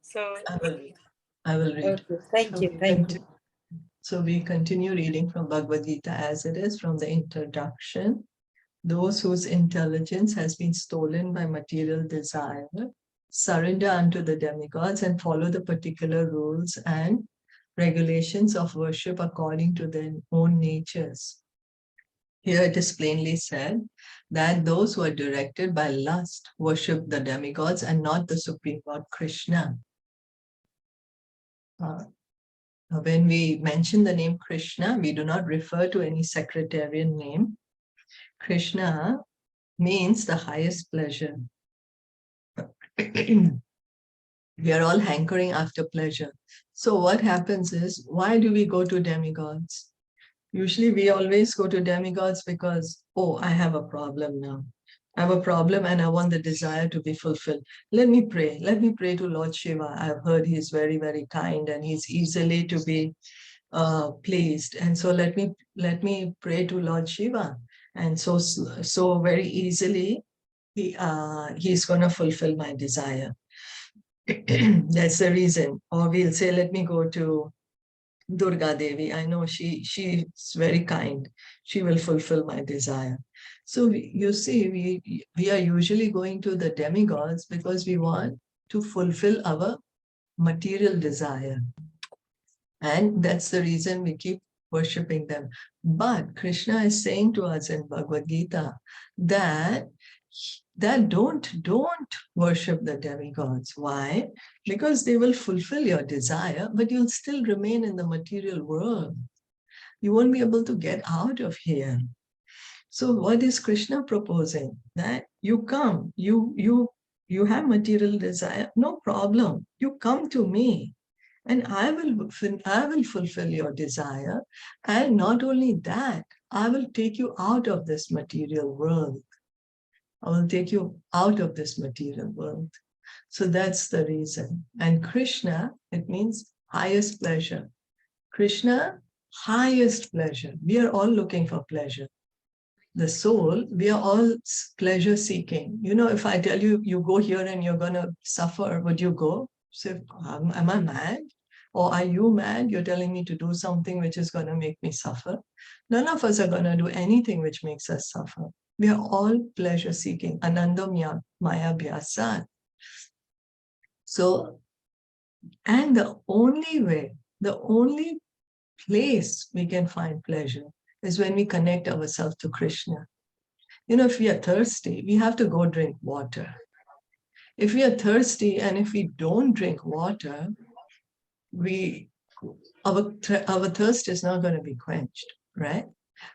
So, I will read. okay, thank you. Thank you. So we continue reading from Bhagavad Gita as it is from the introduction. Those whose intelligence has been stolen by material desire surrender unto the demigods and follow the particular rules and regulations of worship according to their own natures. Here it is plainly said that those who are directed by lust worship the demigods and not the Supreme God Krishna. When we mention the name Krishna, we do not refer to any secretarian name. Krishna means the highest pleasure. We are all hankering after pleasure. So what happens is, why do we go to demigods? Usually we always go to demigods because, oh, I have a problem now. I have a problem and I want the desire to be fulfilled. Let me pray. Let me pray to Lord Shiva. I've heard he's very, very kind and he's easily to be pleased. And so let me pray to Lord Shiva. And so very easily, he's going to fulfill my desire. That's the reason. Or we'll say, let me go to Durga Devi. I know she's very kind. She will fulfill my desire. So you see, we are usually going to the demigods because we want to fulfill our material desire. And that's the reason we keep worshipping them. But Krishna is saying to us in Bhagavad Gita that don't worship the demigods. Why? Because they will fulfill your desire, but you'll still remain in the material world. You won't be able to get out of here. So what is Krishna proposing? That you come, you have material desire, no problem. You come to me and I will fulfill your desire. And not only that, I will take you out of this material world. I will take you out of this material world. So that's the reason. And Krishna, it means highest pleasure. Krishna, highest pleasure. We are all looking for pleasure. The soul, we are all pleasure seeking. You know, if I tell you, you go here and you're going to suffer, would you go? So, am I mad? Or are you mad? You're telling me to do something which is going to make me suffer. None of us are going to do anything which makes us suffer. We are all pleasure seeking. Ananda Maya Bhyasat. So, and the only way, the only place we can find pleasure is when we connect ourselves to Krishna. You know, if we are thirsty, we have to go drink water. If we are thirsty and if we don't drink water, our thirst is not going to be quenched, right?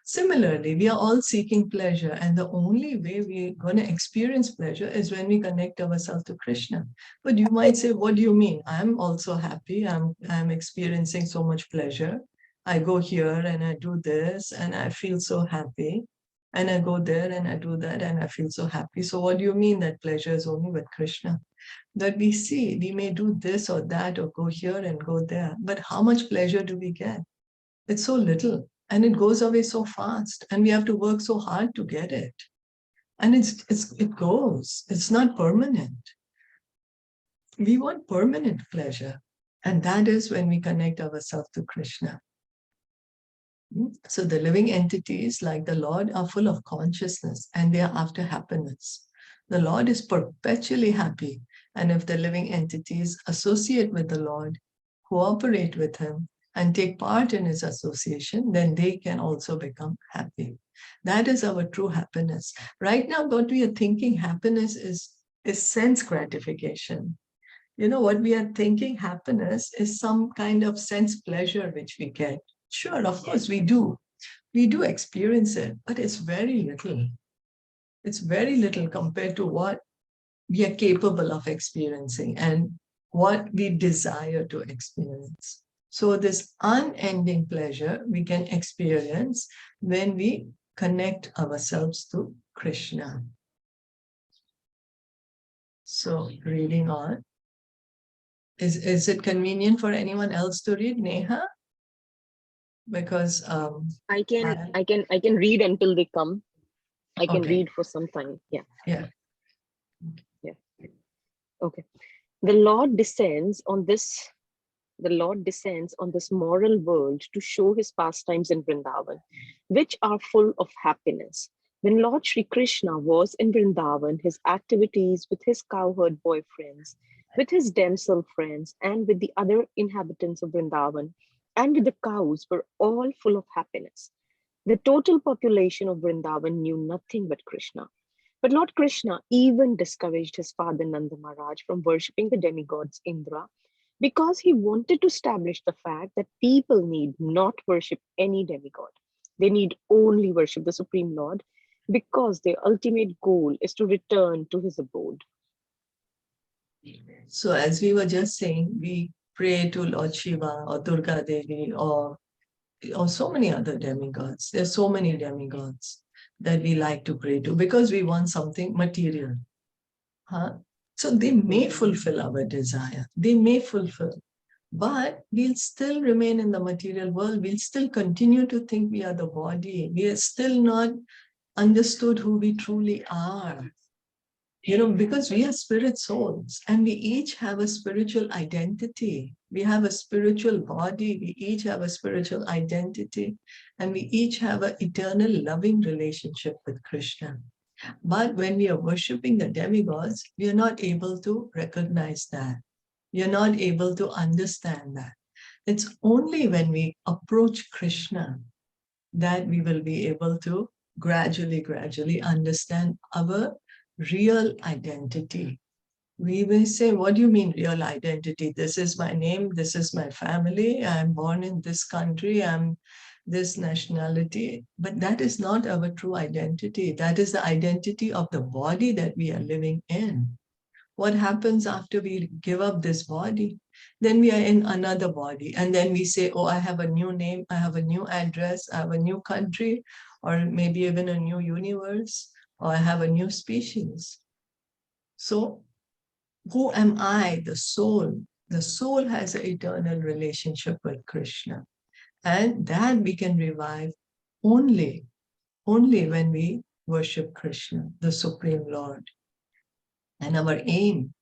Similarly, we are all seeking pleasure, and the only way we're going to experience pleasure is when we connect ourselves to Krishna. But you might say, what do you mean? I'm also happy. I'm experiencing so much pleasure. I go here and I do this and I feel so happy. And I go there and I do that and I feel so happy. So what do you mean that pleasure is only with Krishna? That we see, we may do this or that or go here and go there. But how much pleasure do we get? It's so little. And it goes away so fast, and we have to work so hard to get it. And it goes. It's not permanent. We want permanent pleasure, and that is when we connect ourselves to Krishna. So the living entities, like the Lord, are full of consciousness, and they are after happiness. The Lord is perpetually happy, and if the living entities associate with the Lord, cooperate with him, and take part in his association, then they can also become happy. That is our true happiness. Right now, what we are thinking happiness is sense gratification. You know, what we are thinking happiness is some kind of sense pleasure which we get. Sure, of course we do. We do experience it, but it's very little. It's very little compared to what we are capable of experiencing and what we desire to experience. So this unending pleasure we can experience when we connect ourselves to Krishna. So reading on. Is it convenient for anyone else to read, Neha? Because I can read until they come. I can read for some time. Yeah. Yeah. Yeah. Okay. The Lord descends on this moral world to show his pastimes in Vrindavan, which are full of happiness. When Lord Sri Krishna was in Vrindavan, his activities with his cowherd boyfriends, with his damsel friends, and with the other inhabitants of Vrindavan, and with the cows were all full of happiness. The total population of Vrindavan knew nothing but Krishna. But Lord Krishna even discouraged his father Nanda Maharaj from worshipping the demigods Indra because he wanted to establish the fact that people need not worship any demigod. They need only worship the Supreme Lord because their ultimate goal is to return to his abode. So as we were just saying, we pray to Lord Shiva or Durga Devi or so many other demigods. There's so many demigods that we like to pray to because we want something material. Huh? So they may fulfill our desire. They may fulfill. But we'll still remain in the material world. We'll still continue to think we are the body. We are still not understood who we truly are. Because we are spirit souls and we each have a spiritual identity. We have a spiritual body. We each have a spiritual identity and we each have an eternal loving relationship with Krishna. But when we are worshipping the demigods, we are not able to recognize that. We are not able to understand that. It's only when we approach Krishna that we will be able to gradually understand our real identity. We may say, what do you mean real identity? This is my name, this is my family, I'm born in this country, I'm this nationality, but that is not our true identity. That is the identity of the body that we are living in. What happens after we give up this body? Then we are in another body. And then we say, oh, I have a new name, I have a new address, I have a new country, or maybe even a new universe, or I have a new species. So who am I? The soul. The soul has an eternal relationship with Krishna. And that we can revive only when we worship Krishna, the Supreme Lord. And our aim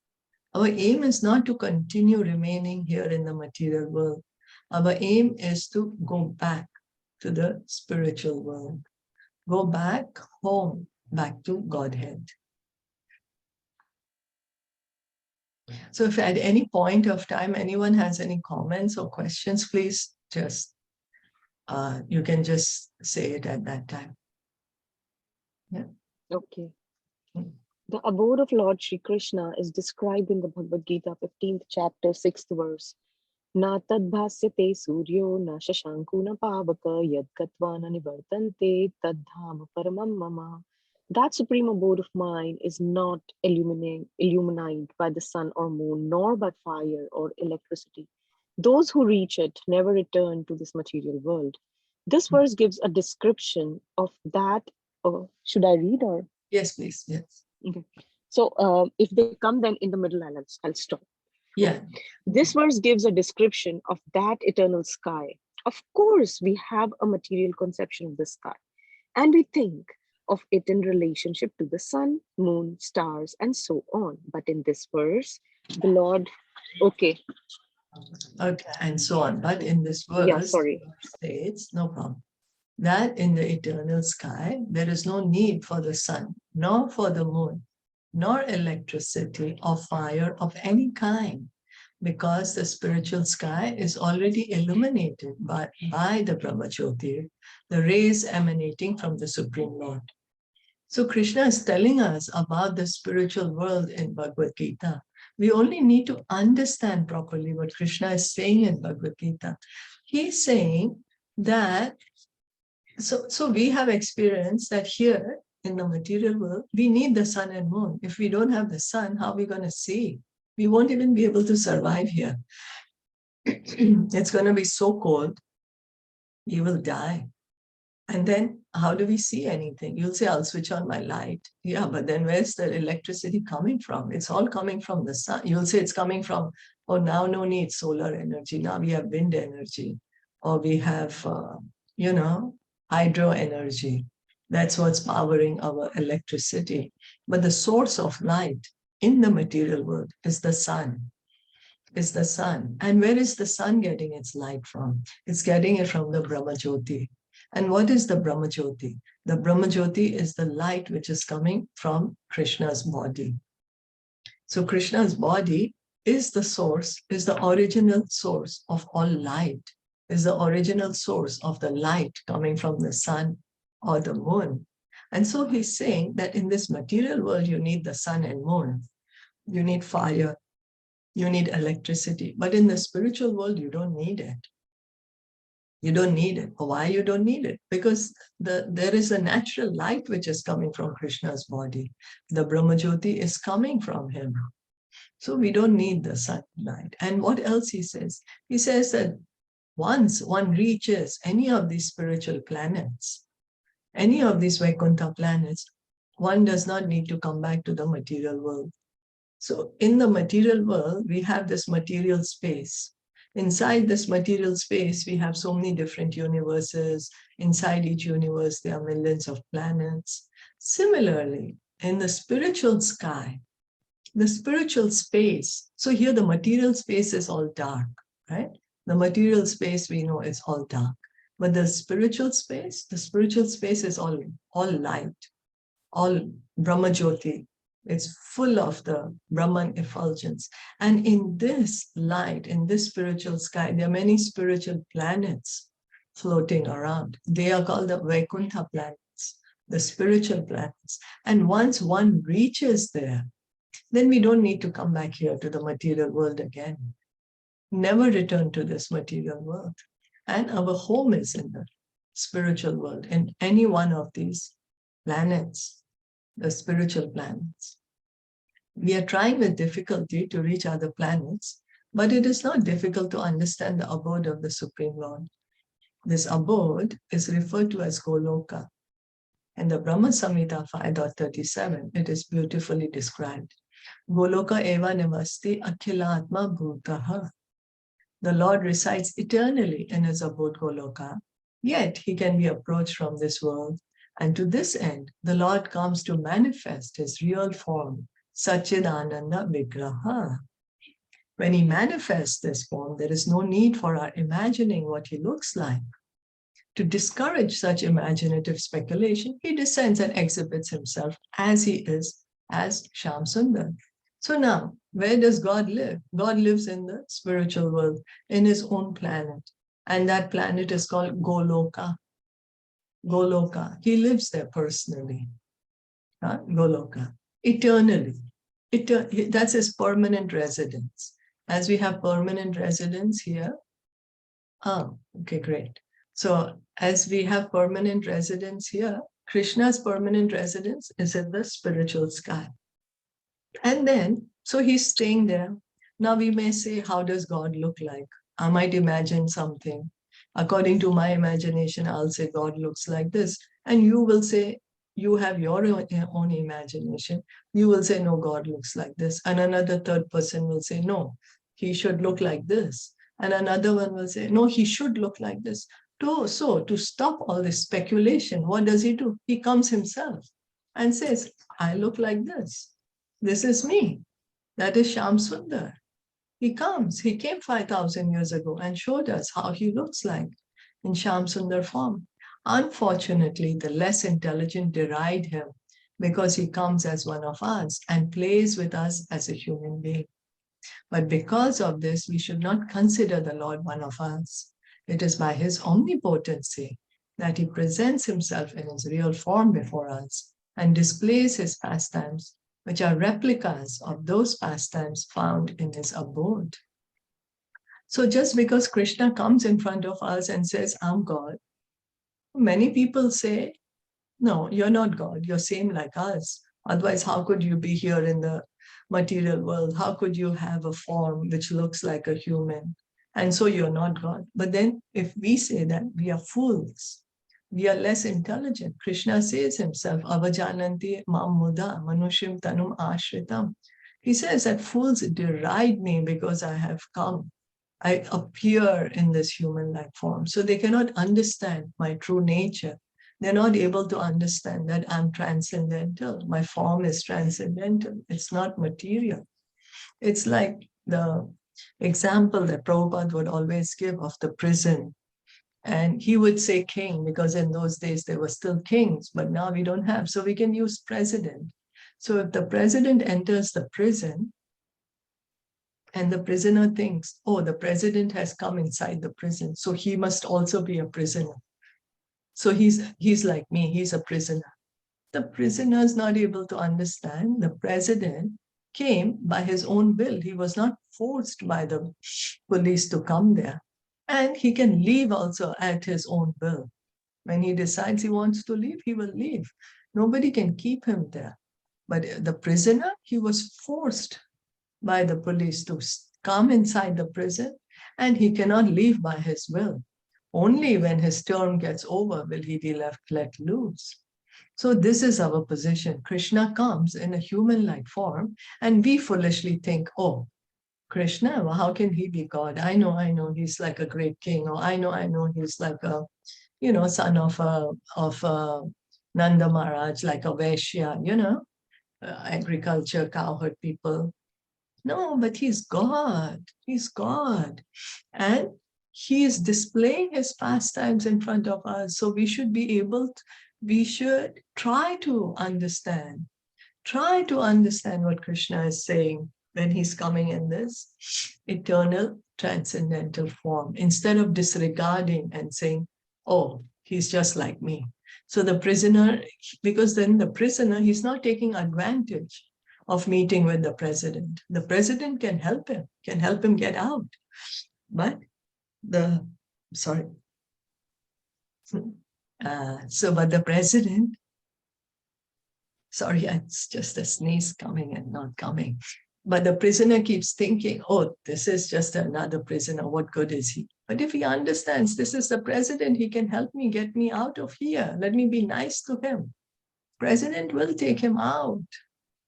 is not to continue remaining here in the material world. Our aim is to go back to the spiritual world. Go back home, back to Godhead. So if at any point of time anyone has any comments or questions, please just, you can just say it at that time. Yeah. Okay. The abode of Lord Sri Krishna is described in the Bhagavad Gita, 15th chapter, 6th verse. Na tadbhasyate suryo na shashanku na pavaka yad katva na nivartante tadhama paramam mama. That supreme abode of mine is not illuminated by the sun or moon, nor by fire or electricity. Those who reach it never return to this material world. This verse gives a description of that. Should I read or? Yes, please. Yes. Okay. So if they come then in the middle, I'll stop. Yeah. This verse gives a description of that eternal sky. Of course, we have a material conception of the sky, and we think of it in relationship to the sun, moon, stars, and so on. But in this verse, the Lord, okay, and so on. But in this verse, yeah, sorry, states, no problem, that in the eternal sky, there is no need for the sun, nor for the moon, nor electricity or fire of any kind, because the spiritual sky is already illuminated by the Brahmajyoti, the rays emanating from the Supreme Lord. So Krishna is telling us about the spiritual world in Bhagavad Gita. We only need to understand properly what Krishna is saying in Bhagavad Gita. He's saying that, so we have experienced that here in the material world, we need the sun and moon. If we don't have the sun, how are we going to see? We won't even be able to survive here. It's going to be so cold, you will die. And then how do we see anything? You'll say, I'll switch on my light. Yeah, but then where's the electricity coming from? It's all coming from the sun. You'll say it's coming from, oh, now no need solar energy. Now we have wind energy, or we have, hydro energy. That's what's powering our electricity. But the source of light in the material world is the sun. Is the sun. And where is the sun getting its light from? It's getting it from the Brahma Jyoti. And what is the Brahma Jyoti? The Brahma Jyoti is the light which is coming from Krishna's body. So Krishna's body is the source, is the original source of all light, is the original source of the light coming from the sun or the moon. And so he's saying that in this material world, you need the sun and moon. You need fire, you need electricity. But in the spiritual world, you don't need it. You don't need it. Why you don't need it? Because there is a natural light which is coming from Krishna's body. The Brahma Jyoti is coming from him. So we don't need the sunlight. And what else he says? He says that once one reaches any of these spiritual planets, any of these Vaikuntha planets, one does not need to come back to the material world. So in the material world, we have this material space. Inside this material space, we have so many different universes. Inside each universe, there are millions of planets. Similarly, in the spiritual sky, the spiritual space, so here the material space is all dark, right? The material space, we know, is all dark. But the spiritual space is all light, all Brahma Jyoti. It's full of the Brahman effulgence. And in this light, in this spiritual sky, there are many spiritual planets floating around. They are called the Vaikuntha planets, the spiritual planets. And once one reaches there, then we don't need to come back here to the material world again. Never return to this material world. And our home is in the spiritual world, in any one of these planets, the spiritual planets. We are trying with difficulty to reach other planets, but it is not difficult to understand the abode of the Supreme Lord. This abode is referred to as Goloka. In the Brahma Samhita 5.37, it is beautifully described. Goloka eva nivasti akhilatma bhutaha. The Lord resides eternally in his abode Goloka, yet he can be approached from this world. And to this end, the Lord comes to manifest his real form, Satchidananda Vigraha. When he manifests this form, there is no need for our imagining what he looks like. To discourage such imaginative speculation, he descends and exhibits himself as he is, as Shyam Sundar. So now, where does God live? God lives in the spiritual world, in his own planet. And that planet is called Goloka. Goloka. He lives there personally. Goloka. Eternally. That's his permanent residence. As we have permanent residence here. Okay, great. So as we have permanent residence here, Krishna's permanent residence is in the spiritual sky. And then, so he's staying there. Now we may say, how does God look like? I might imagine something. According to my imagination, I'll say God looks like this. And you will say, you have your own imagination. You will say, no, God looks like this. And another third person will say, no, he should look like this. And another one will say, no, he should look like this. So to stop all this speculation, what does he do? He comes himself and says, I look like this. This is me. That is Shyam Sundar. He comes. He came 5,000 years ago and showed us how he looks like in Shyam Sundar form. Unfortunately, the less intelligent deride him because he comes as one of us and plays with us as a human being. But because of this, we should not consider the Lord one of us. It is by his omnipotency that he presents himself in his real form before us and displays his pastimes, which are replicas of those pastimes found in his abode. So just because Krishna comes in front of us and says, I'm God, many people say, no, you're not God, you're same like us. Otherwise, how could you be here in the material world? How could you have a form which looks like a human? And so you're not God. But then if we say that, we are fools. We are less intelligent. Krishna says himself, Avajananti mam muda manushim tanum ashritam. He says that fools deride me because I have come. I appear in this human-like form. So they cannot understand my true nature. They're not able to understand that I'm transcendental. My form is transcendental. It's not material. It's like the example that Prabhupada would always give of the prison. And he would say king, because in those days there were still kings, but now we don't have. So we can use president. So if the president enters the prison and the prisoner thinks, oh, the president has come inside the prison, so he must also be a prisoner. So he's like me, he's a prisoner. The prisoner is not able to understand the president came by his own will. He was not forced by the police to come there. And he can leave also at his own will. When he decides he wants to leave, he will leave. Nobody can keep him there. But the prisoner, he was forced by the police to come inside the prison, and he cannot leave by his will. Only when his term gets over will he be let loose. So this is our position. Krishna comes in a human-like form, and we foolishly think, oh, Krishna, well, how can he be God? I know, he's like a great king, or I know, he's like a, son of Nanda Maharaj, like a Vaishya, agriculture, cowherd people. No, but he's God. He's God. And he is displaying his pastimes in front of us. So we should be we should try to understand what Krishna is saying when he's coming in this eternal transcendental form, instead of disregarding and saying, oh, he's just like me. So the prisoner, because then the prisoner, he's not taking advantage of meeting with the president. The president can help him get out. But but the president, sorry, it's just a sneeze coming and not coming. But the prisoner keeps thinking, oh, this is just another prisoner. What good is he? But if he understands this is the president, he can help me get me out of here. Let me be nice to him. President will take him out.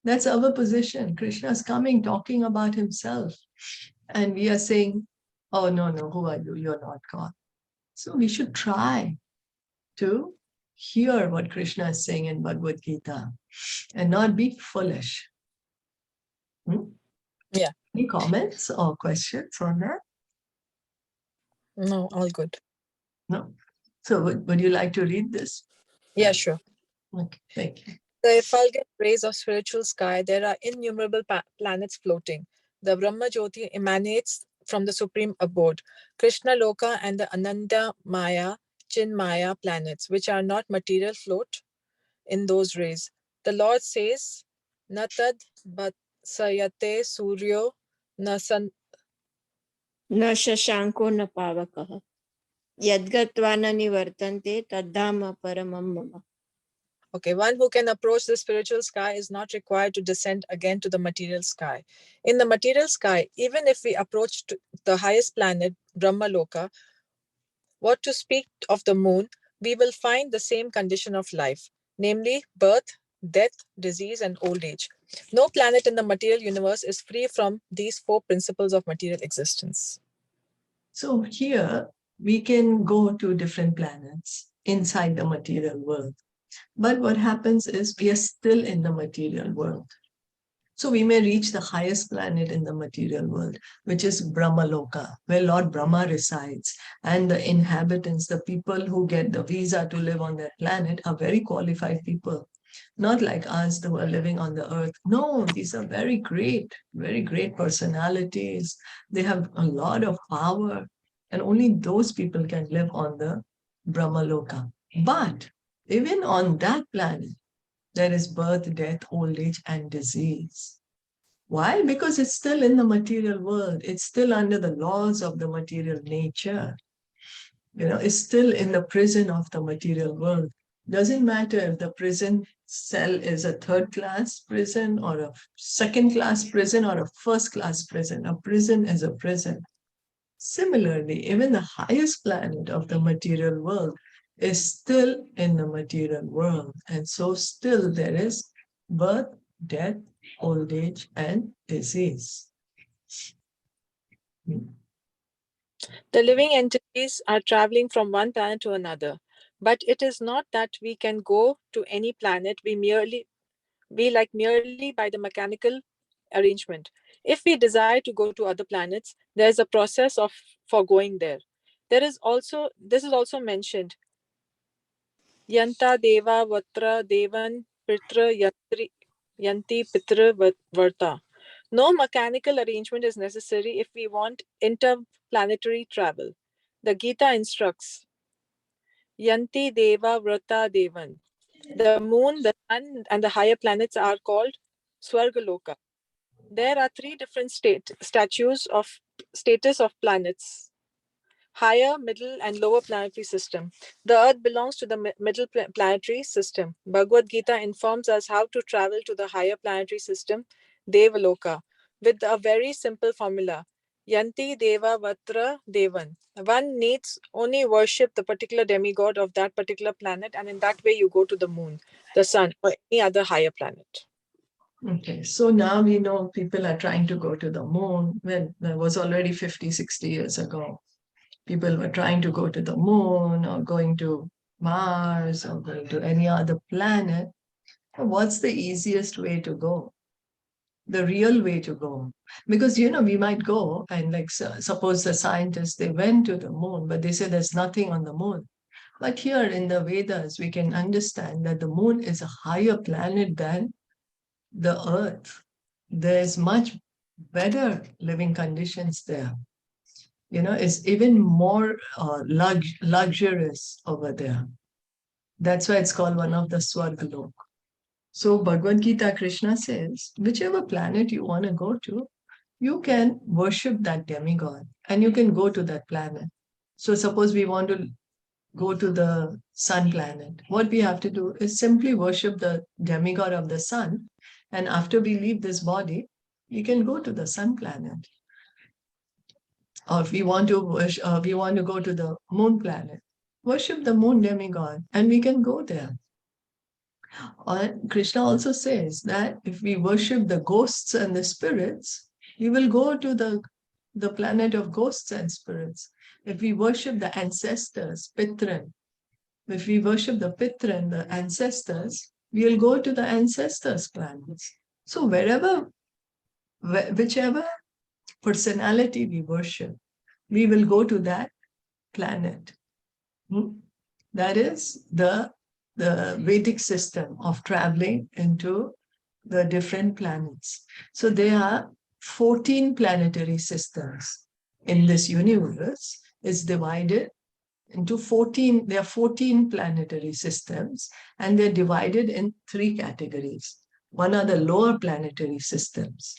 That's our position. Krishna is coming, talking about himself. And we are saying, oh, no, who are you? You're not God. So we should try to hear what Krishna is saying in Bhagavad Gita and not be foolish. Yeah. Any comments or questions on that? No, all good. No. So would you like to read this? Yeah, sure. Okay, thank you. The effulgent rays of spiritual sky, there are innumerable planets floating. The Brahma Jyoti emanates from the supreme abode, Krishna Loka and the Ananda Maya, Chinmaya planets, which are not material, float in those rays. The Lord says, Natad Batsayate Suryo Nasan. न शशांको न पावकः यद्गत्वा न निवर्तन्ते तद्धाम परमं मम. Okay, one who can approach the spiritual sky is not required to descend again to the material sky. In the material sky, even if we approach to the highest planet, Brahma Loka, what to speak of the moon, we will find the same condition of life, namely birth, death, disease, and old age. No planet in the material universe is free from these four principles of material existence. So here we can go to different planets inside the material world. But what happens is we are still in the material world. So we may reach the highest planet in the material world, which is Brahmaloka, where Lord Brahma resides. And the inhabitants, the people who get the visa to live on that planet, are very qualified people. Not like us who are living on the earth. No, these are very great personalities. They have a lot of power. And only those people can live on the Brahmaloka. But even on that planet, there is birth, death, old age, and disease. Why? Because it's still in the material world. It's still under the laws of the material nature. It's still in the prison of the material world. Doesn't matter if the prison cell is a third-class prison or a second-class prison or a first-class prison. A prison is a prison. Similarly, even the highest planet of the material world is still in the material world. And so still there is birth, death, old age, and disease. The living entities are traveling from one planet to another. But it is not that we can go to any planet merely by the mechanical arrangement. If we desire to go to other planets, there is a process of for going there. This is also mentioned. Yanta deva vatra devan pitra yanti pitra varta. No mechanical arrangement is necessary if we want interplanetary travel. The Gita instructs Yanti deva vrata devan. The moon, the sun, and the higher planets are called Swargaloka. There are three different status of planets: higher, middle, and lower planetary system. The Earth belongs to the middle planetary system. Bhagavad Gita informs us how to travel to the higher planetary system, Devaloka, with a very simple formula. Yanti Deva Vatra Devan. One needs only worship the particular demigod of that particular planet, and in that way you go to the moon, the sun, or any other higher planet. Okay, so now we know people are trying to go to the moon. When that was already 50, 60 years ago. People were trying to go to the moon or going to Mars or going to any other planet. What's the easiest way to go? The real way to go? Because, we might go and suppose the scientists, they went to the moon, but they say there's nothing on the moon. But here in the Vedas, we can understand that the moon is a higher planet than the Earth. There's much better living conditions there. It's even more luxurious over there. That's why it's called one of the Swargalok. So Bhagavad Gita, Krishna says, whichever planet you want to go to, you can worship that demigod and you can go to that planet. So suppose we want to go to the sun planet. What we have to do is simply worship the demigod of the sun. And after we leave this body, we can go to the sun planet. Or if we want to go to the moon planet, worship the moon demigod, and we can go there. Krishna also says that if we worship the ghosts and the spirits, we will go to the planet of ghosts and spirits. If we worship the ancestors, Pitran, if we worship the Pitran, the ancestors, we will go to the ancestors' planets. So whichever personality we worship, we will go to that planet. That is the Vedic system of traveling into the different planets. So there are 14 planetary systems in this universe. It's divided into 14. There are 14 planetary systems, and they're divided in 3 categories. One are the lower planetary systems.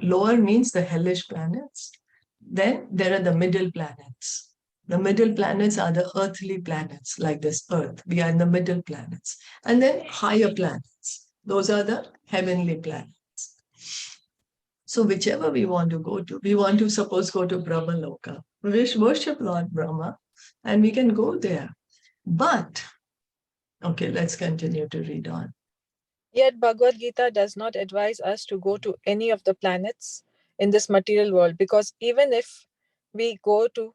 Lower means the hellish planets. Then there are the middle planets. The middle planets are the earthly planets, like this Earth. We are in the middle planets. And then higher planets. Those are the heavenly planets. So whichever we want to go to, we want to suppose go to Brahmaloka. We worship Lord Brahma, and we can go there. But, okay, let's continue to read on. Yet Bhagavad Gita does not advise us to go to any of the planets in this material world, because even if we go to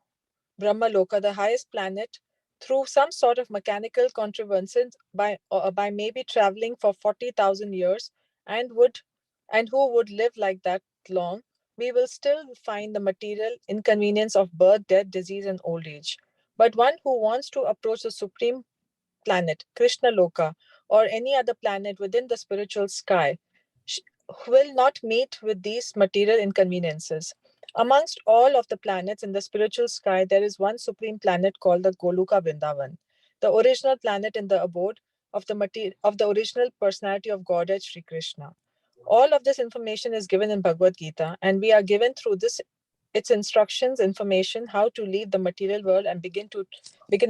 Brahmaloka, the highest planet, through some sort of mechanical contrivances by maybe traveling for 40,000 years and who would live like that long, we will still find the material inconvenience of birth, death, disease, and old age. But one who wants to approach the supreme planet, Krishna Loka, or any other planet within the spiritual sky, will not meet with these material inconveniences. Amongst all of the planets in the spiritual sky, there is one supreme planet called the Goluka Vrindavan, the original planet in the abode of the original personality of Godhead Sri Krishna. All of this information is given in Bhagavad Gita, and we are given through its instructions, information, how to leave the material world and begin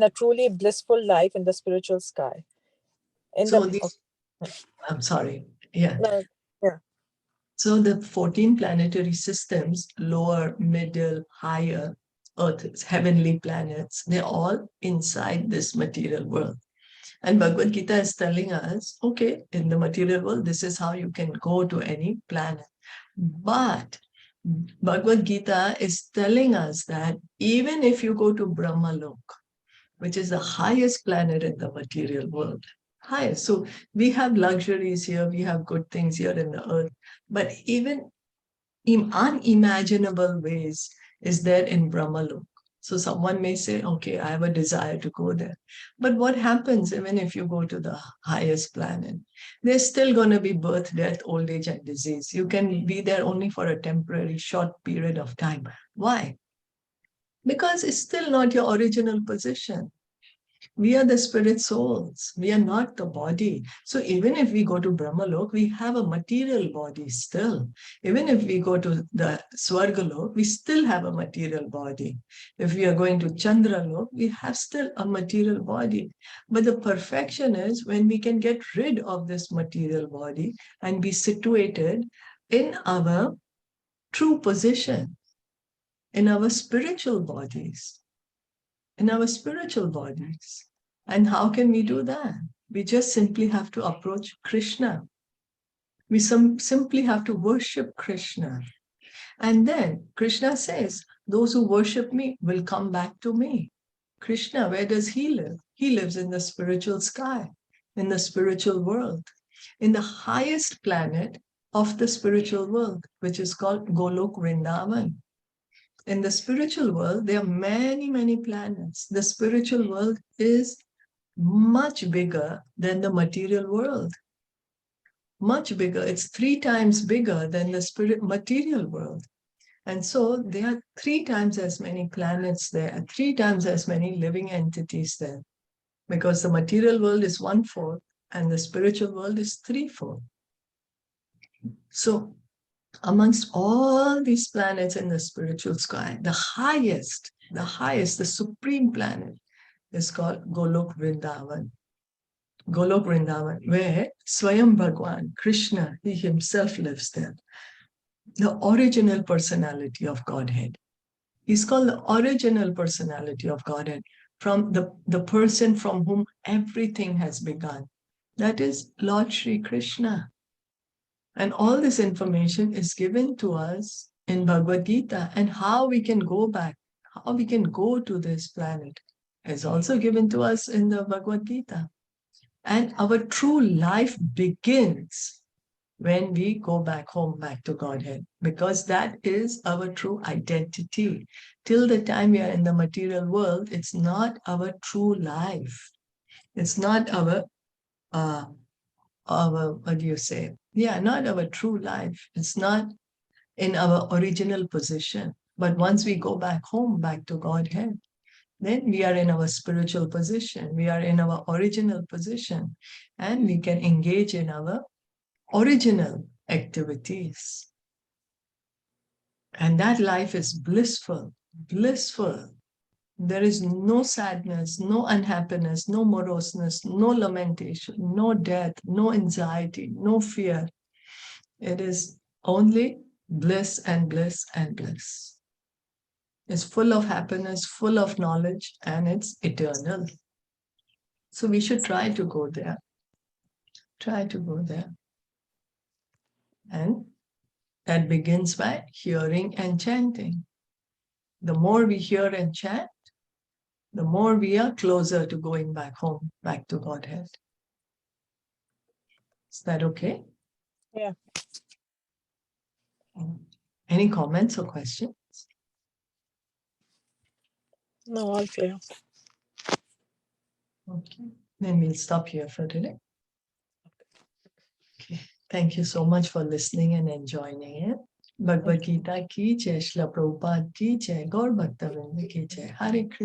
a truly blissful life in the spiritual sky. I'm sorry. Yeah. Yeah. So the 14 planetary systems, lower, middle, higher, Earth, heavenly planets, they're all inside this material world. And Bhagavad Gita is telling us, okay, in the material world, this is how you can go to any planet. But Bhagavad Gita is telling us that even if you go to Brahmalok, which is the highest planet in the material world. Highest. So we have luxuries here, we have good things here in the earth, but even in unimaginable ways is there in Brahmalok. So someone may say, okay, I have a desire to go there. But what happens even if you go to the highest planet? There's still going to be birth, death, old age, and disease. You can be there only for a temporary, short period of time. Why? Because it's still not your original position. We are the spirit souls. We are not the body. So even if we go to Brahmalok, we have a material body still. Even if we go to the Swargalok, we still have a material body. If we are going to Chandralok, we have still a material body. But the perfection is when we can get rid of this material body and be situated in our true position, in our spiritual bodies. In our spiritual bodies. And how can we do that? We just simply have to approach Krishna. We simply have to worship Krishna. And then Krishna says, those who worship me will come back to me. Krishna, where does he live? He lives in the spiritual sky, in the spiritual world, in the highest planet of the spiritual world, which is called Golok Vrindavan. In the spiritual world, there are many, many planets. The spiritual world is much bigger than the material world. Much bigger. It's 3 times bigger than the material world. And so there are 3 times as many planets there, 3 times as many living entities there. Because the material world is 1/4 and the spiritual world is 3/4. So amongst all these planets in the spiritual sky, the highest, the supreme planet is called Golok Vrindavan. Golok Vrindavan, where Swayam Bhagwan, Krishna, he himself lives there. The original personality of Godhead. He's called the original personality of Godhead, from the person from whom everything has begun. That is Lord Shri Krishna. And all this information is given to us in Bhagavad Gita, and how we can go back, how we can go to this planet is also given to us in the Bhagavad Gita. And our true life begins when we go back home, back to Godhead, because that is our true identity. Till the time we are in the material world, it's not our true life. It's not our what do you say? Yeah, not our true life. It's not in our original position. But once we go back home, back to Godhead, then we are in our spiritual position. We are in our original position, and we can engage in our original activities. And that life is blissful, blissful. There is no sadness, no unhappiness, no moroseness, no lamentation, no death, no anxiety, no fear. It is only bliss and bliss and bliss. It's full of happiness, full of knowledge, and it's eternal. So we should try to go there. Try to go there. And that begins by hearing and chanting. The more we hear and chant, the more we are closer to going back home, back to Godhead. Is that okay? Yeah. Any comments or questions? No, all clear. Okay, then we'll stop here for today. Okay, thank you so much for listening and enjoying it. Bhagavad Gita ki jai, Srila Prabhupada ki jai, Gaur Bhakta Vrinda ki jai. Hare Krishna.